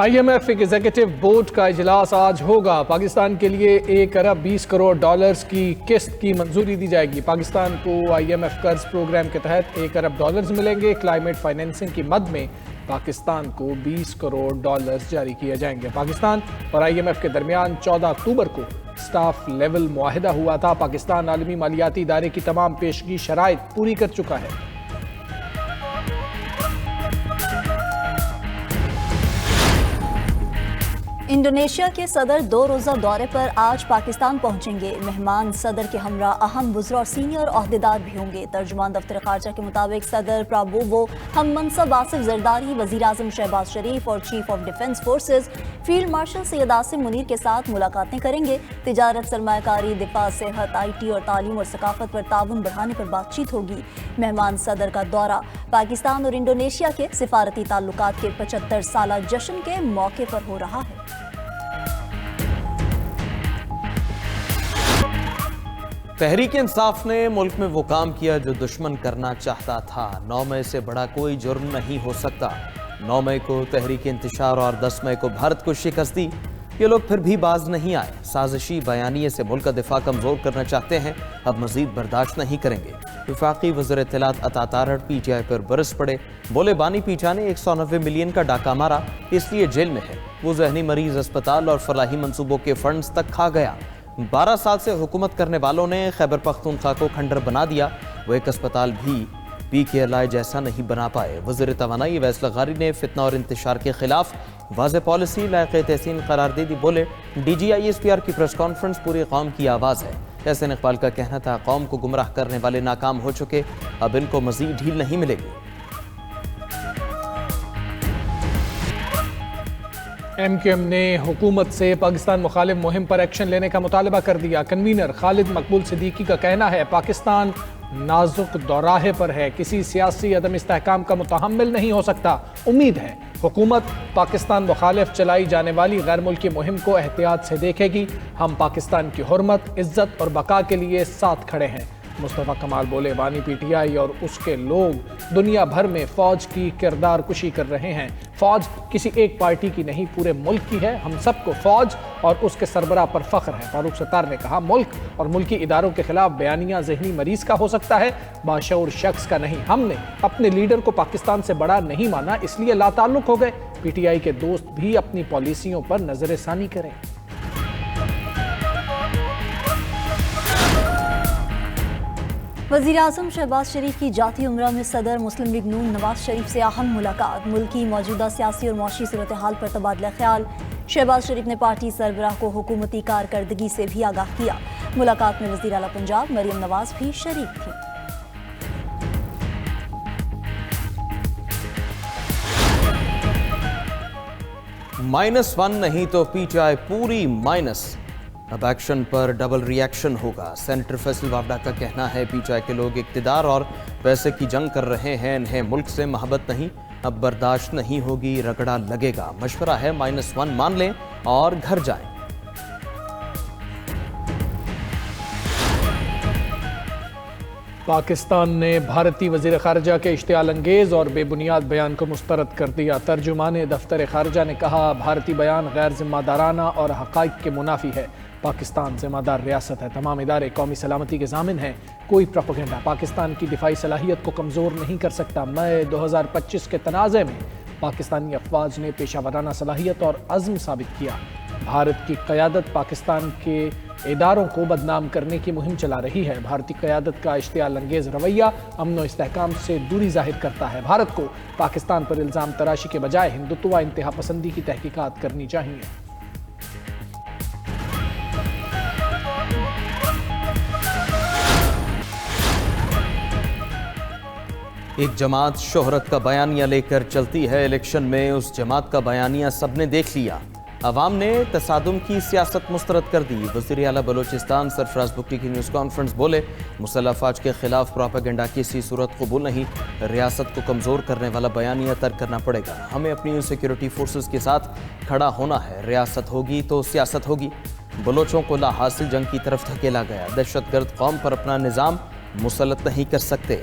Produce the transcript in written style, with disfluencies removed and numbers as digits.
IMF executive board کا اجلاس آج ہوگا۔ پاکستان کے لیے 1 ارب 20 کروڑ ڈالرز کی قسط کی منظوری دی جائے گی۔ پاکستان کو IMF قرض پروگرام کے تحت 1 ارب ڈالرز ملیں گے۔ کلائمیٹ فائنینسنگ کی مد میں پاکستان کو 20 کروڑ ڈالرز جاری کیے جائیں گے۔ پاکستان اور IMF کے درمیان 14 اکتوبر کو سٹاف لیول معاہدہ ہوا تھا۔ پاکستان عالمی مالیاتی ادارے کی تمام پیشگی شرائط پوری کر چکا ہے۔ انڈونیشیا کے صدر 2 روزہ دورے پر آج پاکستان پہنچیں گے۔ مہمان صدر کے ہمراہ اہم وزراء اور سینئر عہدیدار بھی ہوں گے۔ ترجمان دفتر خارجہ کے مطابق صدر پرابوو ہم منصب آصف زرداری، وزیر اعظم شہباز شریف اور chief of defence forces field marshal Syed Asim Munir کے ساتھ ملاقاتیں کریں گے۔ تجارت، سرمایہ کاری، دفاع، صحت، IT اور تعلیم اور ثقافت پر تعاون بڑھانے پر بات چیت ہوگی۔ مہمان صدر کا دورہ پاکستان اور انڈونیشیا کے سفارتی تعلقات کے 75 سالہ جشن کے موقع پر ہو رہا ہے۔ تحریک انصاف نے ملک میں وہ کام کیا جو دشمن کرنا چاہتا تھا۔ 9 مئی سے بڑا کوئی جرم نہیں ہو سکتا۔ 9 مئی کو تحریک انتشار اور 10 مئی کو بھارت کو شکست دی۔ یہ لوگ پھر بھی باز نہیں آئے۔ سازشی بیانیے سے ملک کا دفاع کمزور کرنا چاہتے ہیں، اب مزید برداشت نہیں کریں گے۔ وفاقی وزیر اطلاعات عطا تارڑ PTI پر برس پڑے، بولے بانی پیٹا نے 190 ملین کا ڈاکہ مارا، اس لیے جیل میں ہے۔ وہ ذہنی مریض اسپتال اور فلاحی منصوبوں کے فنڈز تک کھا گیا۔ 12 سال سے حکومت کرنے والوں نے خیبر پختونخوا کو کھنڈر بنا دیا۔ وہ ایک اسپتال بھی PKLI جیسا نہیں بنا پائے۔ وزیر توانائی اویس لغاری نے فتنہ اور انتشار کے خلاف واضح پالیسی لائق تحسین قرار دے دی۔ بولے DGI SPR کی پریس کانفرنس پوری قوم کی آواز ہے۔ احسن اقبال کا کہنا تھا قوم کو گمراہ کرنے والے ناکام ہو چکے، اب ان کو مزید ڈھیل نہیں ملے گی۔ MQM نے حکومت سے پاکستان مخالف مہم پر ایکشن لینے کا مطالبہ کر دیا۔ کنوینر خالد مقبول صدیقی کا کہنا ہے پاکستان نازک دوراہے پر ہے، کسی سیاسی عدم استحکام کا متحمل نہیں ہو سکتا۔ امید ہے حکومت پاکستان مخالف چلائی جانے والی غیر ملکی مہم کو احتیاط سے دیکھے گی۔ ہم پاکستان کی حرمت، عزت اور بقا کے لیے ساتھ کھڑے ہیں۔ مصطفیٰ کمال بولے بانی PTI اور اس کے لوگ دنیا بھر میں فوج کی کردار کشی کر رہے ہیں۔ فوج کسی ایک پارٹی کی نہیں، پورے ملک کی ہے۔ ہم سب کو فوج اور اس کے سربراہ پر فخر ہے۔ فاروق ستار نے کہا ملک اور ملکی اداروں کے خلاف بیانیہ ذہنی مریض کا ہو سکتا ہے، باشعور شخص کا نہیں۔ ہم نے اپنے لیڈر کو پاکستان سے بڑا نہیں مانا، اس لیے لا تعلق ہو گئے۔ PTI کے دوست بھی اپنی پالیسیوں پر نظر ثانی کریں۔ وزیر اعظم شہباز شریف کی جاتی عمرہ میں صدر مسلم لیگ نون نواز شریف سے اہم ملاقات۔ ملکی موجودہ سیاسی اور معاشی صورتحال پر تبادلہ خیال۔ شہباز شریف نے پارٹی سربراہ کو حکومتی کارکردگی سے بھی آگاہ کیا۔ ملاقات میں وزیر اعلیٰ پنجاب مریم نواز بھی شریک تھیں۔ -1 نہیں تو PTI پوری مائنس۔ اب ایکشن پر ڈبل ری ایکشن ہوگا۔ سینیٹر فیصل وابڈا کا کہنا ہے PTI کے لوگ اقتدار اور پیسے کی جنگ کر رہے ہیں، انہیں ملک سے محبت نہیں، اب برداشت نہیں ہوگی، رگڑا لگے گا۔ مشورہ ہے -1 مان لیں اور گھر جائیں۔ پاکستان نے بھارتی وزیر خارجہ کے اشتعال انگیز اور بے بنیاد بیان کو مسترد کر دیا۔ ترجمان دفتر خارجہ نے کہا بھارتی بیان غیر ذمہ دارانہ اور حقائق کے منافی ہے۔ پاکستان ذمہ دار ریاست ہے، تمام ادارے قومی سلامتی کے ضامن ہیں۔ کوئی پروپیگنڈا پاکستان کی دفاعی صلاحیت کو کمزور نہیں کر سکتا۔ مئی 2025 کے تنازع میں پاکستانی افواج نے پیشہ ورانہ صلاحیت اور عزم ثابت کیا۔ بھارت کی قیادت پاکستان کے اداروں کو بدنام کرنے کی مہم چلا رہی ہے۔ بھارتی قیادت کا اشتعال انگیز رویہ امن و استحکام سے دوری ظاہر کرتا ہے۔ بھارت کو پاکستان پر الزام تراشی کے بجائے ہندوتوا انتہا پسندی کی تحقیقات کرنی چاہیے۔ ایک جماعت شہرت کا بیانیہ لے کر چلتی ہے، الیکشن میں اس جماعت کا بیانیہ سب نے دیکھ لیا۔ عوام نے تصادم کی سیاست مسترد کر دی۔ وزیر اعلیٰ بلوچستان سرفراز بگٹی کی نیوز کانفرنس بولے مسلح افواج کے خلاف پروپیگنڈا کسی صورت قبول نہیں، ریاست کو کمزور کرنے والا بیانیہ ترک کرنا پڑے گا۔ ہمیں اپنی سیکیورٹی فورسز کے ساتھ کھڑا ہونا ہے، ریاست ہوگی تو سیاست ہوگی۔ بلوچوں کو لا حاصل جنگ کی طرف دھکیلا گیا، دہشت گرد قوم پر اپنا نظام مسلط نہیں کر سکتے۔